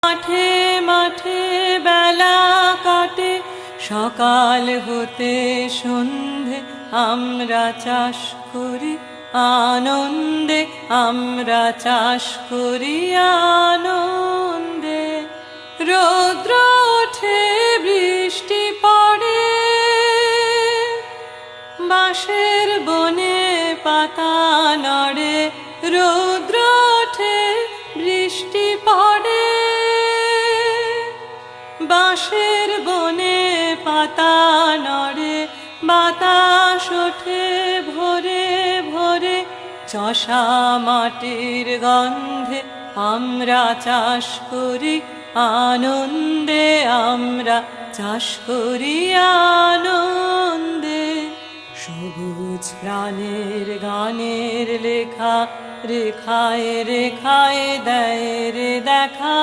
মাঠে মাঠে বেলা কাটে, সকাল হতে সন্ধে আমরা চাষ করি আনন্দে, আমরা চাষ করি আনন্দে। রৌদ্র ওঠে বৃষ্টি পড়ে, বাঁশের বনে পাতা নড়ে। রৌদ্র ওঠে বৃষ্টি পড়ে, বাঁশের বনে পাতা নড়ে। বাতাস ওঠে ভোরে ভোরে, চষা মাটির গন্ধে আমরা চাষ করি আনন্দে, আমরা চাষ করি আনন্দে। সবুজ প্রাণের গানের লেখা রেখায় রেখায় দেয় রে দেখা।